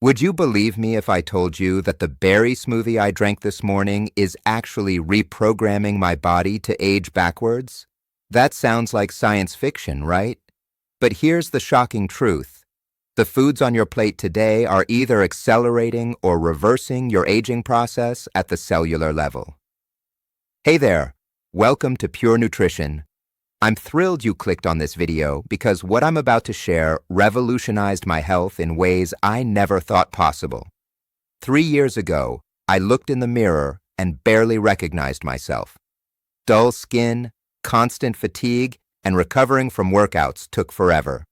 Would you believe me if I told you that the berry smoothie I drank this morning is actually reprogramming my body to age backwards? That sounds like science fiction, right? But here's the shocking truth. The foods on your plate today are either accelerating or reversing your aging process at the cellular level. Hey there, welcome to Pure Nutrition. I'm thrilled you clicked on this video because what I'm about to share revolutionized my health in ways I never thought possible. 3 years ago, I looked in the mirror and barely recognized myself. Dull skin, constant fatigue, and recovering from workouts took forever.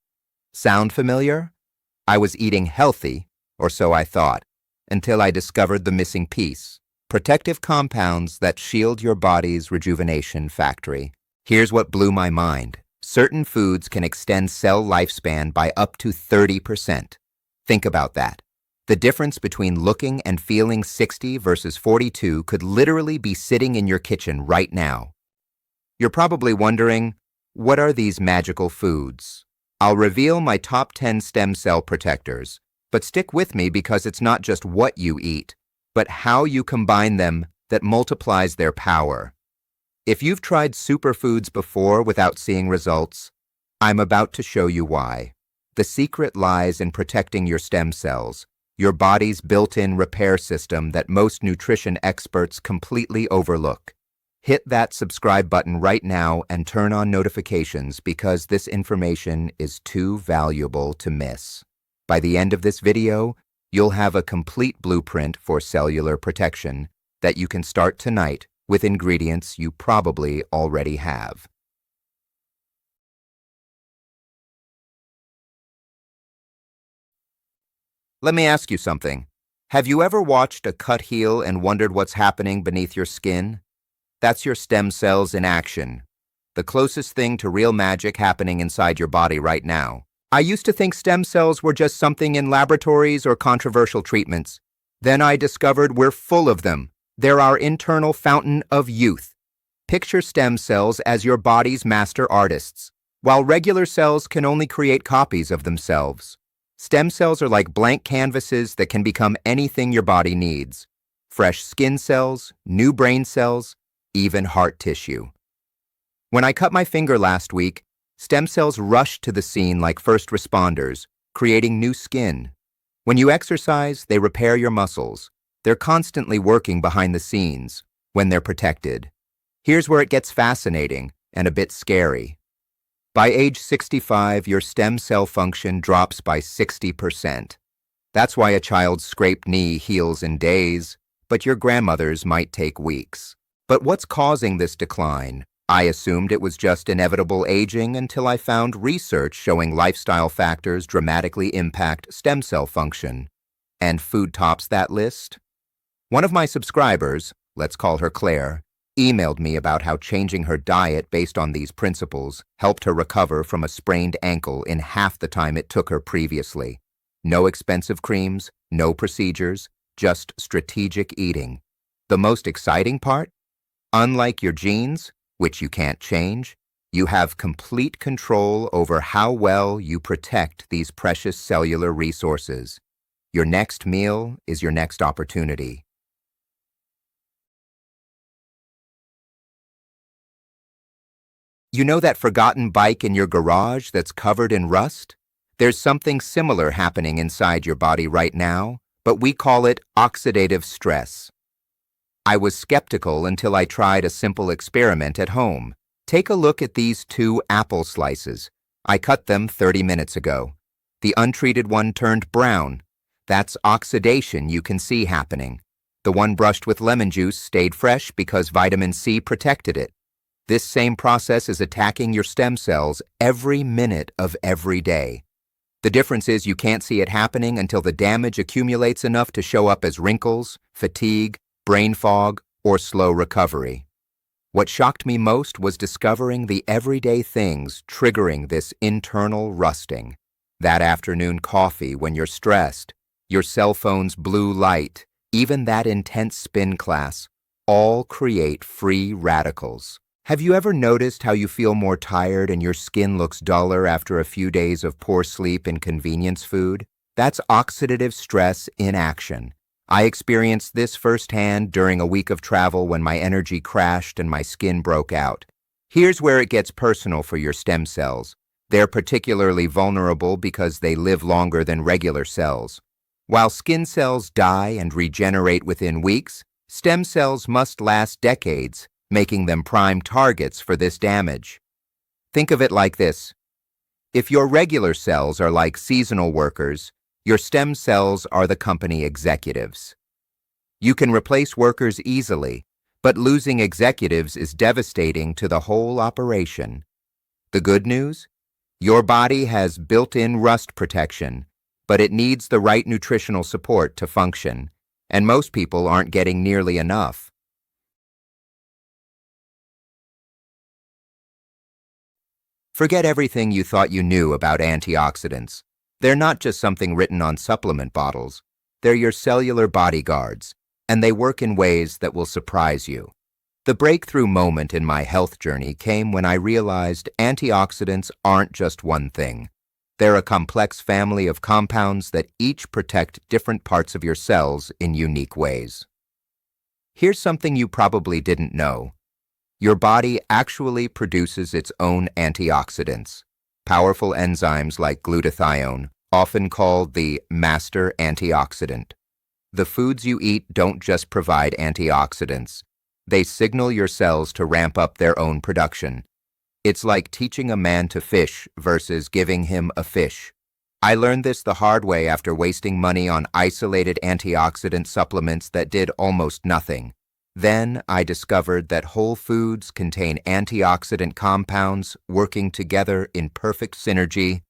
Sound familiar? I was eating healthy, or so I thought, until I discovered the missing piece: protective compounds that shield your body's rejuvenation factory. Here's what blew my mind. Certain foods can extend cell lifespan by up to 30%. Think about that. The difference between looking and feeling 60 versus 42 could literally be sitting in your kitchen right now. You're probably wondering, what are these magical foods? I'll reveal my top 10 stem cell protectors, but stick with me because it's not just what you eat, but how you combine them that multiplies their power. If you've tried superfoods before without seeing results, I'm about to show you why. The secret lies in protecting your stem cells, your body's built-in repair system that most nutrition experts completely overlook. Hit that subscribe button right now and turn on notifications because this information is too valuable to miss. By the end of this video, you'll have a complete blueprint for cellular protection that you can start tonight with ingredients you probably already have. Let me ask you something. Have you ever watched a cut heal and wondered what's happening beneath your skin? That's your stem cells in action, the closest thing to real magic happening inside your body right now. I used to think stem cells were just something in laboratories or controversial treatments. Then I discovered we're full of them. They're our internal fountain of youth. Picture stem cells as your body's master artists. While regular cells can only create copies of themselves, stem cells are like blank canvases that can become anything your body needs. Fresh skin cells, new brain cells, even heart tissue. When I cut my finger last week, stem cells rushed to the scene like first responders, creating new skin. When you exercise, they repair your muscles. They're constantly working behind the scenes when they're protected. Here's where it gets fascinating and a bit scary. By age 65, your stem cell function drops by 60%. That's why a child's scraped knee heals in days, but your grandmother's might take weeks. But what's causing this decline? I assumed it was just inevitable aging until I found research showing lifestyle factors dramatically impact stem cell function. And food tops that list? One of my subscribers, let's call her Claire, emailed me about how changing her diet based on these principles helped her recover from a sprained ankle in half the time it took her previously. No expensive creams, no procedures, just strategic eating. The most exciting part? Unlike your genes, which you can't change, you have complete control over how well you protect these precious cellular resources. Your next meal is your next opportunity. You know that forgotten bike in your garage that's covered in rust? There's something similar happening inside your body right now, but we call it oxidative stress. I was skeptical until I tried a simple experiment at home. Take a look at these 2 apple slices. I cut them 30 minutes ago. The untreated one turned brown. That's oxidation you can see happening. The one brushed with lemon juice stayed fresh because vitamin C protected it. This same process is attacking your stem cells every minute of every day. The difference is you can't see it happening until the damage accumulates enough to show up as wrinkles, fatigue, brain fog, or slow recovery. What shocked me most was discovering the everyday things triggering this internal rusting. That afternoon coffee when you're stressed, your cell phone's blue light, even that intense spin class, all create free radicals. Have you ever noticed how you feel more tired and your skin looks duller after a few days of poor sleep and convenience food? That's oxidative stress in action. I experienced this firsthand during a week of travel when my energy crashed and my skin broke out. Here's where it gets personal for your stem cells. They're particularly vulnerable because they live longer than regular cells. While skin cells die and regenerate within weeks, stem cells must last decades, making them prime targets for this damage. Think of it like this. If your regular cells are like seasonal workers, your stem cells are the company executives. You can replace workers easily, but losing executives is devastating to the whole operation. The good news? Your body has built-in rust protection, but it needs the right nutritional support to function, and most people aren't getting nearly enough. Forget everything you thought you knew about antioxidants. They're not just something written on supplement bottles. They're your cellular bodyguards, and they work in ways that will surprise you. The breakthrough moment in my health journey came when I realized antioxidants aren't just one thing. They're a complex family of compounds that each protect different parts of your cells in unique ways. Here's something you probably didn't know. Your body actually produces its own antioxidants, powerful enzymes like glutathione, often called the master antioxidant. The foods you eat don't just provide antioxidants. They signal your cells to ramp up their own production. It's like teaching a man to fish versus giving him a fish. I learned this the hard way after wasting money on isolated antioxidant supplements that did almost nothing. Then I discovered that whole foods contain antioxidant compounds working together in perfect synergy,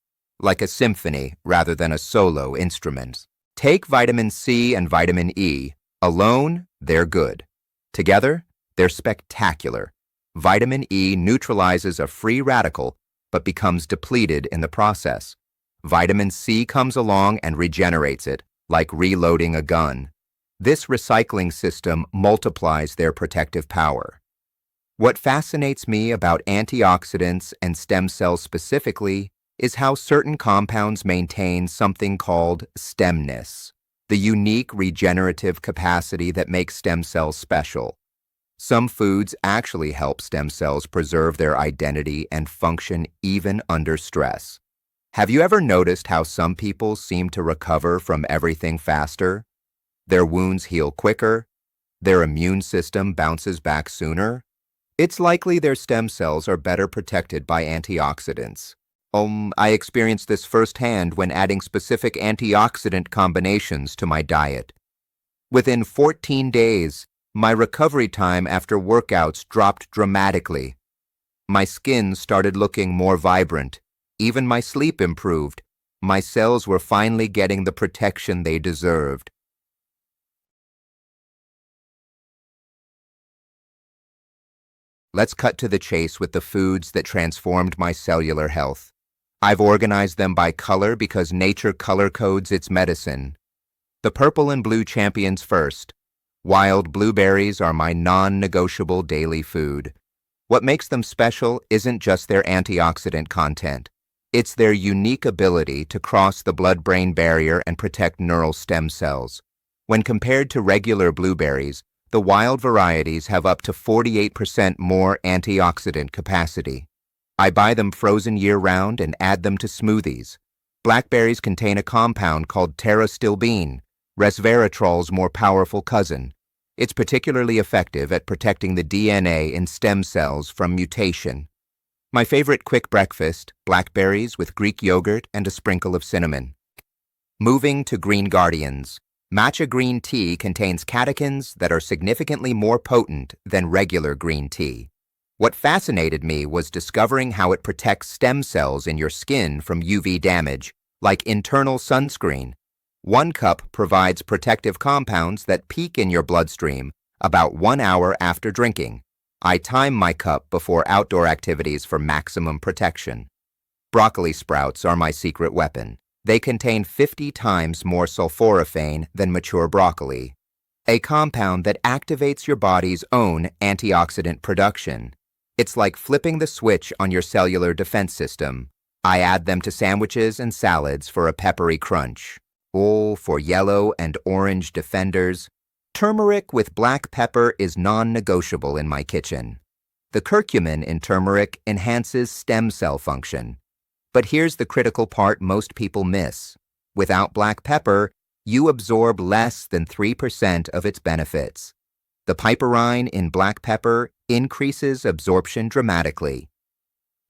like a symphony rather than a solo instrument. Take vitamin C and vitamin E. Alone, they're good. Together, they're spectacular. Vitamin E neutralizes a free radical but becomes depleted in the process. Vitamin C comes along and regenerates it, like reloading a gun. This recycling system multiplies their protective power. What fascinates me about antioxidants and stem cells specifically is how certain compounds maintain something called stemness, the unique regenerative capacity that makes stem cells special. Some foods actually help stem cells preserve their identity and function even under stress. Have you ever noticed how some people seem to recover from everything faster? Their wounds heal quicker, their immune system bounces back sooner. It's likely their stem cells are better protected by antioxidants. I experienced this firsthand when adding specific antioxidant combinations to my diet. Within 14 days, my recovery time after workouts dropped dramatically. My skin started looking more vibrant. Even my sleep improved. My cells were finally getting the protection they deserved. Let's cut to the chase with the foods that transformed my cellular health. I've organized them by color because nature color codes its medicine. The purple and blue champions first. Wild blueberries are my non-negotiable daily food. What makes them special isn't just their antioxidant content. It's their unique ability to cross the blood-brain barrier and protect neural stem cells. When compared to regular blueberries, the wild varieties have up to 48% more antioxidant capacity. I buy them frozen year-round and add them to smoothies. Blackberries contain a compound called pterostilbene, resveratrol's more powerful cousin. It's particularly effective at protecting the DNA in stem cells from mutation. My favorite quick breakfast, blackberries with Greek yogurt and a sprinkle of cinnamon. Moving to green guardians. Matcha green tea contains catechins that are significantly more potent than regular green tea. What fascinated me was discovering how it protects stem cells in your skin from UV damage, like internal sunscreen. 1 cup provides protective compounds that peak in your bloodstream about 1 hour after drinking. I time my cup before outdoor activities for maximum protection. Broccoli sprouts are my secret weapon. They contain 50 times more sulforaphane than mature broccoli, a compound that activates your body's own antioxidant production. It's like flipping the switch on your cellular defense system. I add them to sandwiches and salads for a peppery crunch. Oh, for yellow and orange defenders, turmeric with black pepper is non-negotiable in my kitchen. The curcumin in turmeric enhances stem cell function. But here's the critical part most people miss. Without black pepper, you absorb less than 3% of its benefits. The piperine in black pepper increases absorption dramatically.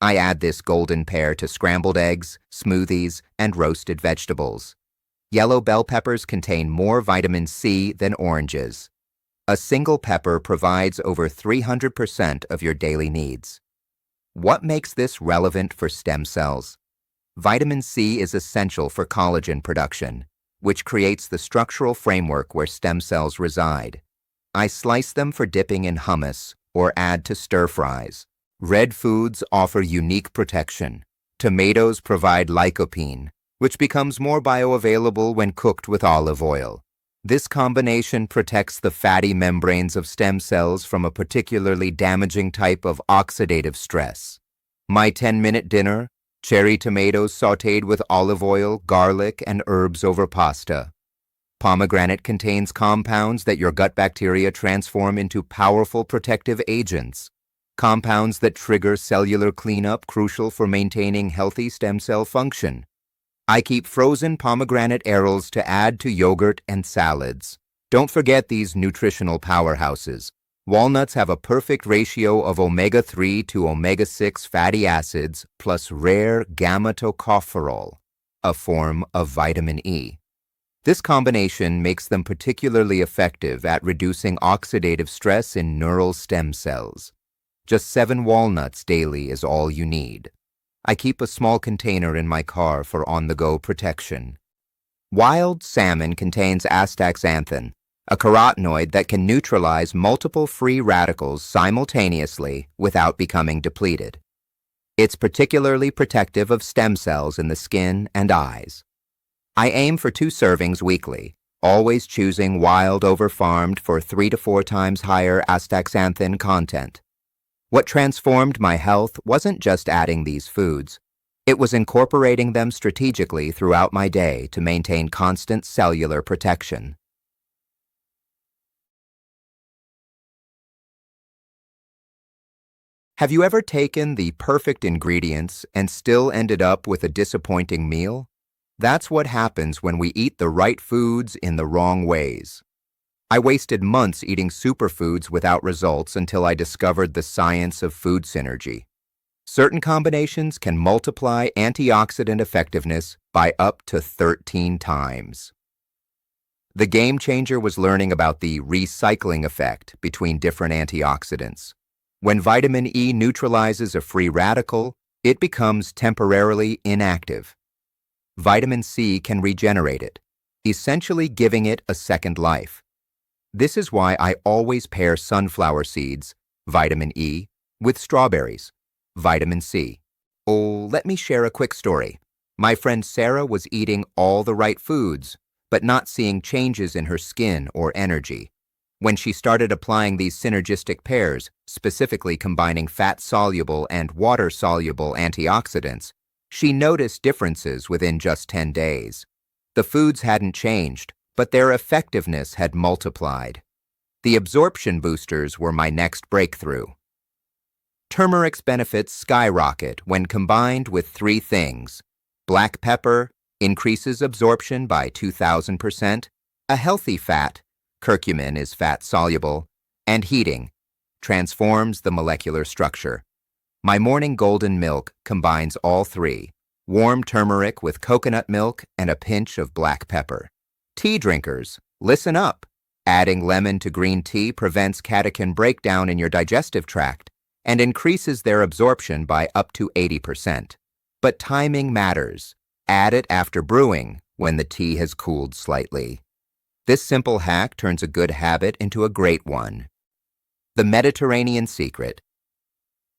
I add this golden pair to scrambled eggs, smoothies, and roasted vegetables. Yellow bell peppers contain more vitamin C than oranges. A single pepper provides over 300% of your daily needs. What makes this relevant for stem cells? Vitamin C is essential for collagen production, which creates the structural framework where stem cells reside. I slice them for dipping in hummus or add to stir-fries. Red foods offer unique protection. Tomatoes provide lycopene, which becomes more bioavailable when cooked with olive oil. This combination protects the fatty membranes of stem cells from a particularly damaging type of oxidative stress. My 10-minute dinner: cherry tomatoes sautéed with olive oil, garlic, and herbs over pasta. Pomegranate contains compounds that your gut bacteria transform into powerful protective agents, compounds that trigger cellular cleanup crucial for maintaining healthy stem cell function. I keep frozen pomegranate arils to add to yogurt and salads. Don't forget these nutritional powerhouses. Walnuts have a perfect ratio of omega-3 to omega-6 fatty acids plus rare gamma-tocopherol, a form of vitamin E. This combination makes them particularly effective at reducing oxidative stress in neural stem cells. Just 7 walnuts daily is all you need. I keep a small container in my car for on-the-go protection. Wild salmon contains astaxanthin, a carotenoid that can neutralize multiple free radicals simultaneously without becoming depleted. It's particularly protective of stem cells in the skin and eyes. I aim for 2 servings weekly, always choosing wild over farmed for 3 to 4 times higher astaxanthin content. What transformed my health wasn't just adding these foods. It was incorporating them strategically throughout my day to maintain constant cellular protection. Have you ever taken the perfect ingredients and still ended up with a disappointing meal? That's what happens when we eat the right foods in the wrong ways. I wasted months eating superfoods without results until I discovered the science of food synergy. Certain combinations can multiply antioxidant effectiveness by up to 13 times. The game changer was learning about the recycling effect between different antioxidants. When vitamin E neutralizes a free radical, it becomes temporarily inactive. Vitamin C can regenerate it, essentially giving it a second life. This is why I always pair sunflower seeds, vitamin E, with strawberries, vitamin C. Oh, let me share a quick story. My friend Sarah was eating all the right foods, but not seeing changes in her skin or energy. When she started applying these synergistic pairs, specifically combining fat-soluble and water-soluble antioxidants, she noticed differences within just 10 days. The foods hadn't changed, but their effectiveness had multiplied. The absorption boosters were my next breakthrough. Turmeric's benefits skyrocket when combined with 3 things. Black pepper increases absorption by 2,000%, a healthy fat, curcumin is fat-soluble, and heating, transforms the molecular structure. My morning golden milk combines all 3, warm turmeric with coconut milk and a pinch of black pepper. Tea drinkers, listen up. Adding lemon to green tea prevents catechin breakdown in your digestive tract and increases their absorption by up to 80%. But timing matters. Add it after brewing, when the tea has cooled slightly. This simple hack turns a good habit into a great one. The Mediterranean secret.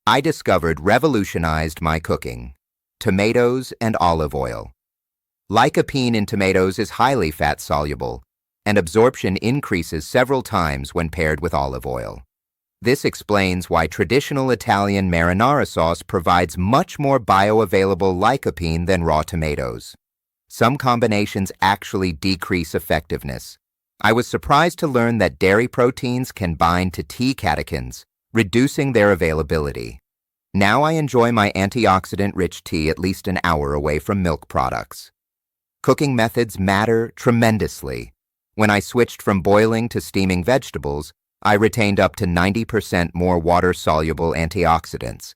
I discovered revolutionized my cooking. Tomatoes and olive oil. Lycopene in tomatoes is highly fat-soluble, and absorption increases several times when paired with olive oil. This explains why traditional Italian marinara sauce provides much more bioavailable lycopene than raw tomatoes. Some combinations actually decrease effectiveness. I was surprised to learn that dairy proteins can bind to T catechins, reducing their availability. Now I enjoy my antioxidant-rich tea at least an hour away from milk products. Cooking methods matter tremendously. When I switched from boiling to steaming vegetables, I retained up to 90% more water-soluble antioxidants.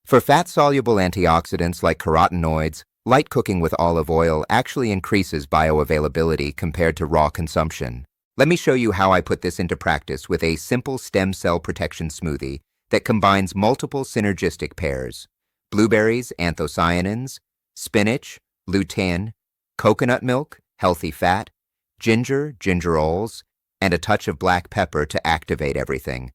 For fat-soluble antioxidants like carotenoids, light cooking with olive oil actually increases bioavailability compared to raw consumption. Let me show you how I put this into practice with a simple stem cell protection smoothie that combines multiple synergistic pairs: blueberries, anthocyanins, spinach, lutein, coconut milk, healthy fat, ginger, gingerols, and a touch of black pepper to activate everything.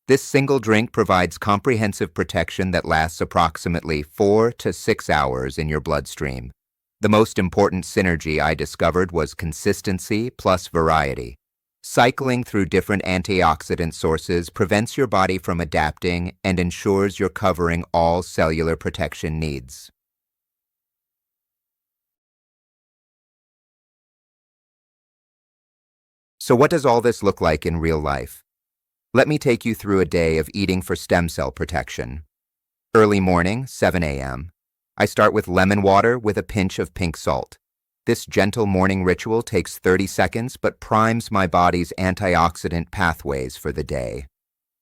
This single drink provides comprehensive protection that lasts approximately 4 to 6 hours in your bloodstream. The most important synergy I discovered was consistency plus variety. Cycling through different antioxidant sources prevents your body from adapting and ensures you're covering all cellular protection needs. So what does all this look like in real life? Let me take you through a day of eating for stem cell protection. Early morning, 7 a.m. I start with lemon water with a pinch of pink salt. This gentle morning ritual takes 30 seconds but primes my body's antioxidant pathways for the day.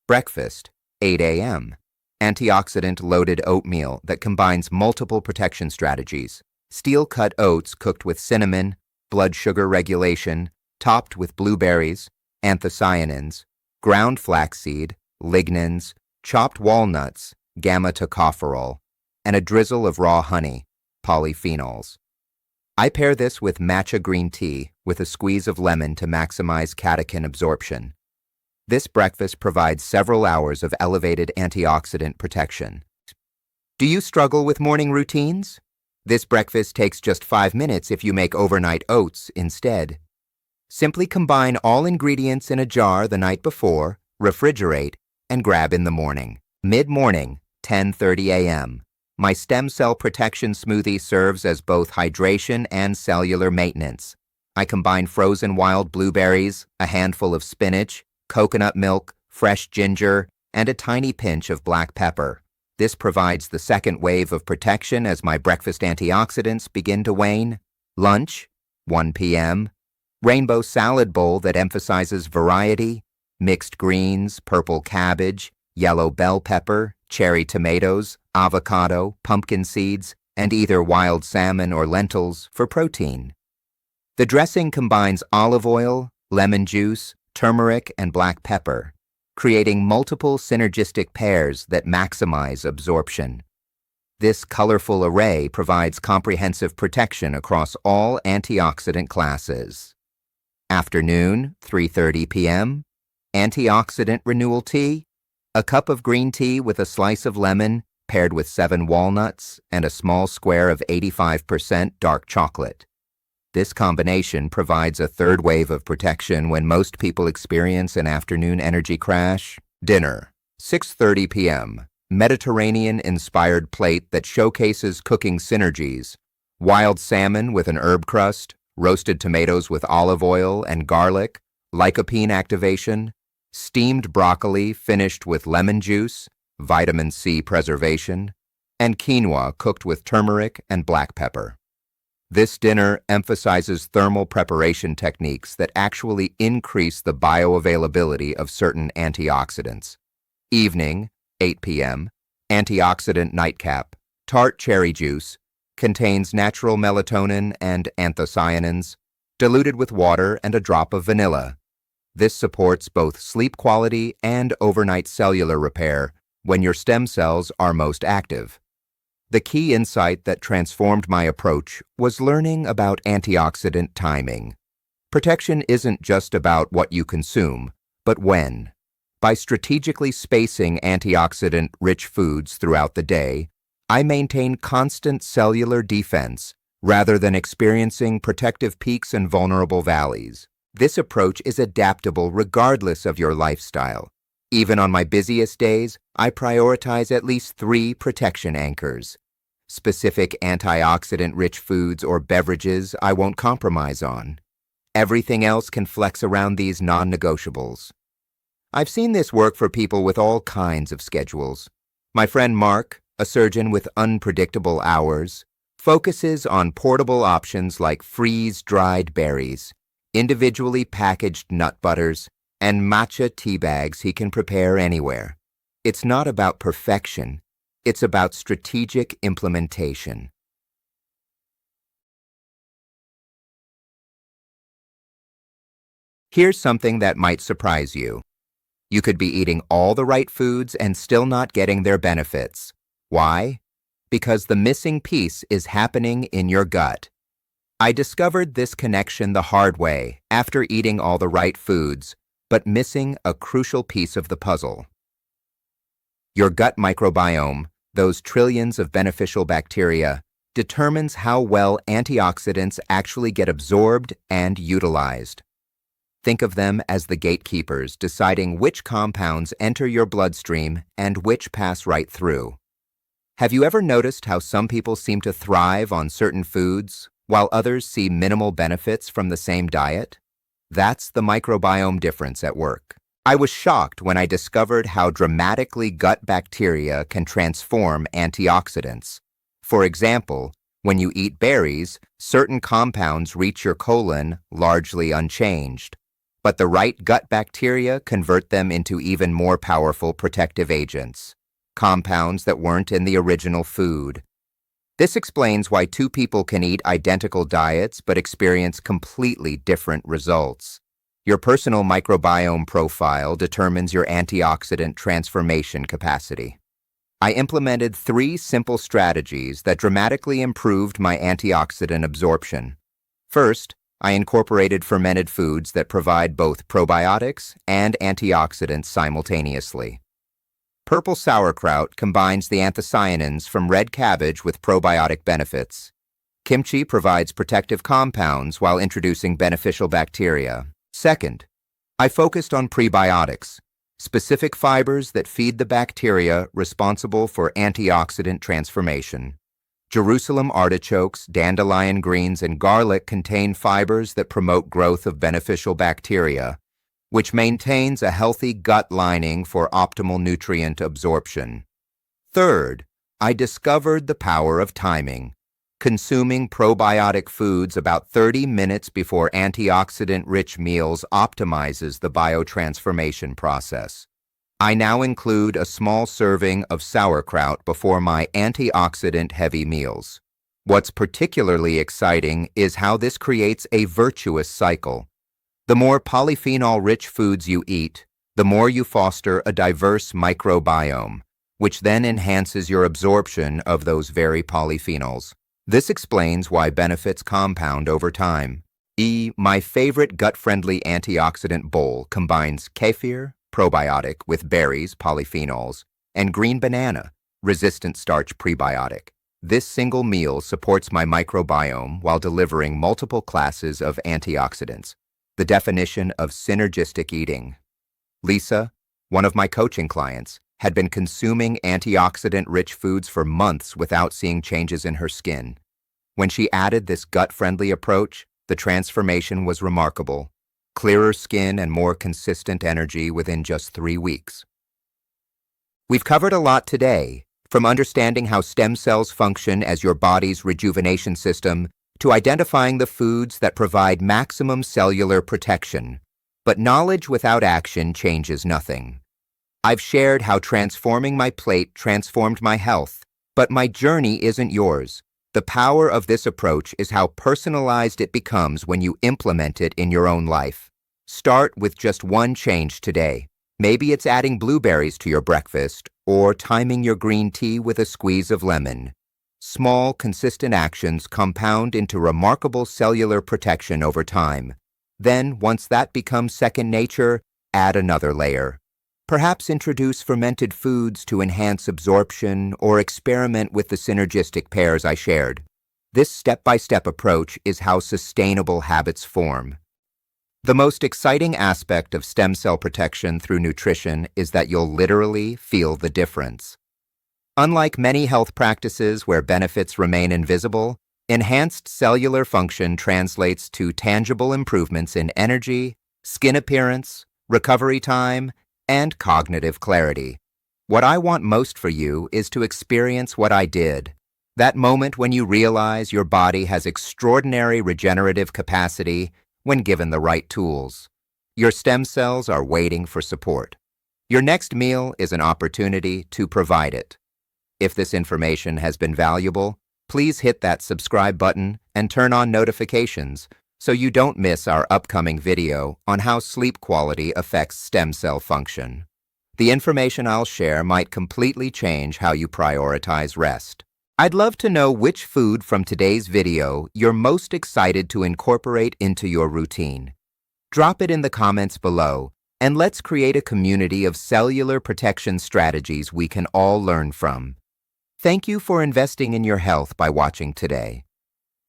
Breakfast, 8 a.m. Antioxidant-loaded oatmeal that combines multiple protection strategies. Steel-cut oats cooked with cinnamon, blood sugar regulation, topped with blueberries, anthocyanins, ground flaxseed, lignans, chopped walnuts, gamma-tocopherol, and a drizzle of raw honey, polyphenols. I pair this with matcha green tea with a squeeze of lemon to maximize catechin absorption. This breakfast provides several hours of elevated antioxidant protection. Do you struggle with morning routines? This breakfast takes just 5 minutes if you make overnight oats instead. Simply combine all ingredients in a jar the night before, refrigerate, and grab in the morning. Mid-morning, 10:30 a.m. My stem cell protection smoothie serves as both hydration and cellular maintenance. I combine frozen wild blueberries, a handful of spinach, coconut milk, fresh ginger, and a tiny pinch of black pepper. This provides the second wave of protection as my breakfast antioxidants begin to wane. Lunch, 1 p.m. Rainbow salad bowl that emphasizes variety, mixed greens, purple cabbage, yellow bell pepper, cherry tomatoes, avocado, pumpkin seeds, and either wild salmon or lentils for protein. The dressing combines olive oil, lemon juice, turmeric, and black pepper, creating multiple synergistic pairs that maximize absorption. This colorful array provides comprehensive protection across all antioxidant classes. Afternoon, 3:30 p.m. Antioxidant renewal tea, a cup of green tea with a slice of lemon paired with 7 walnuts and a small square of 85% dark chocolate. This combination provides a third wave of protection when most people experience an afternoon energy crash. Dinner, 6:30 p.m. Mediterranean-inspired plate that showcases cooking synergies. Wild salmon with an herb crust, roasted tomatoes with olive oil and garlic, lycopene activation, steamed broccoli finished with lemon juice, vitamin C preservation, and quinoa cooked with turmeric and black pepper. This dinner emphasizes thermal preparation techniques that actually increase the bioavailability of certain antioxidants. Evening, 8 p.m., antioxidant nightcap, tart cherry juice, contains natural melatonin and anthocyanins, diluted with water and a drop of vanilla. This supports both sleep quality and overnight cellular repair when your stem cells are most active. The key insight that transformed my approach was learning about antioxidant timing. Protection isn't just about what you consume, but when. By strategically spacing antioxidant-rich foods throughout the day, I maintain constant cellular defense rather than experiencing protective peaks and vulnerable valleys. This approach is adaptable regardless of your lifestyle. Even on my busiest days, I prioritize at least 3 protection anchors: Specific antioxidant-rich foods or beverages I won't compromise on. Everything else can flex around these non-negotiables. I've seen this work for people with all kinds of schedules. My friend Mark, a surgeon with unpredictable hours, focuses on portable options like freeze-dried berries, individually packaged nut butters, and matcha tea bags he can prepare anywhere. It's not about perfection, it's about strategic implementation. Here's something that might surprise you. You could be eating all the right foods and still not getting their benefits. Why? Because the missing piece is happening in your gut. I discovered this connection the hard way after eating all the right foods, but missing a crucial piece of the puzzle. Your gut microbiome, those trillions of beneficial bacteria, determines how well antioxidants actually get absorbed and utilized. Think of them as the gatekeepers deciding which compounds enter your bloodstream and which pass right through. Have you ever noticed how some people seem to thrive on certain foods, while others see minimal benefits from the same diet? That's the microbiome difference at work. I was shocked when I discovered how dramatically gut bacteria can transform antioxidants. For example, when you eat berries, certain compounds reach your colon largely unchanged, but the right gut bacteria convert them into even more powerful protective agents, compounds that weren't in the original food. This explains why two people can eat identical diets but experience completely different results. Your personal microbiome profile determines your antioxidant transformation capacity. I implemented 3 simple strategies that dramatically improved my antioxidant absorption. First, I incorporated fermented foods that provide both probiotics and antioxidants simultaneously. Purple sauerkraut combines the anthocyanins from red cabbage with probiotic benefits. Kimchi provides protective compounds while introducing beneficial bacteria. Second, I focused on prebiotics, specific fibers that feed the bacteria responsible for antioxidant transformation. Jerusalem artichokes, dandelion greens, and garlic contain fibers that promote growth of beneficial bacteria, which maintains a healthy gut lining for optimal nutrient absorption. Third, I discovered the power of timing. Consuming probiotic foods about 30 minutes before antioxidant-rich meals optimizes the biotransformation process. I now include a small serving of sauerkraut before my antioxidant-heavy meals. What's particularly exciting is how this creates a virtuous cycle. The more polyphenol-rich foods you eat, the more you foster a diverse microbiome, which then enhances your absorption of those very polyphenols. This explains why benefits compound over time. My favorite gut-friendly antioxidant bowl combines kefir, probiotic with berries, polyphenols, and green banana, resistant starch prebiotic. This single meal supports my microbiome while delivering multiple classes of antioxidants. The definition of synergistic eating. Lisa, one of my coaching clients, had been consuming antioxidant-rich foods for months without seeing changes in her skin. When she added this gut-friendly approach, the transformation was remarkable. Clearer skin and more consistent energy within just 3 weeks. We've covered a lot today, from understanding how stem cells function as your body's rejuvenation system to identifying the foods that provide maximum cellular protection. But knowledge without action changes nothing. I've shared how transforming my plate transformed my health, but my journey isn't yours. The power of this approach is how personalized it becomes when you implement it in your own life. Start with just one change today. Maybe it's adding blueberries to your breakfast or timing your green tea with a squeeze of lemon. Small, consistent actions compound into remarkable cellular protection over time. Then, once that becomes second nature, add another layer. Perhaps introduce fermented foods to enhance absorption or experiment with the synergistic pairs I shared. This step-by-step approach is how sustainable habits form. The most exciting aspect of stem cell protection through nutrition is that you'll literally feel the difference. Unlike many health practices where benefits remain invisible, enhanced cellular function translates to tangible improvements in energy, skin appearance, recovery time, and cognitive clarity. What I want most for you is to experience what I did. That moment when you realize your body has extraordinary regenerative capacity when given the right tools. Your stem cells are waiting for support. Your next meal is an opportunity to provide it. If this information has been valuable, please hit that subscribe button and turn on notifications so you don't miss our upcoming video on how sleep quality affects stem cell function. The information I'll share might completely change how you prioritize rest. I'd love to know which food from today's video you're most excited to incorporate into your routine. Drop it in the comments below, and let's create a community of cellular protection strategies we can all learn from. Thank you for investing in your health by watching today.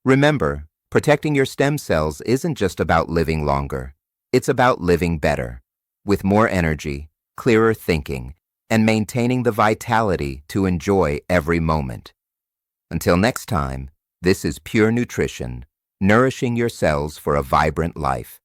Remember, protecting your stem cells isn't just about living longer. It's about living better, with more energy, clearer thinking, and maintaining the vitality to enjoy every moment. Until next time, this is Pure Nutrition, nourishing your cells for a vibrant life.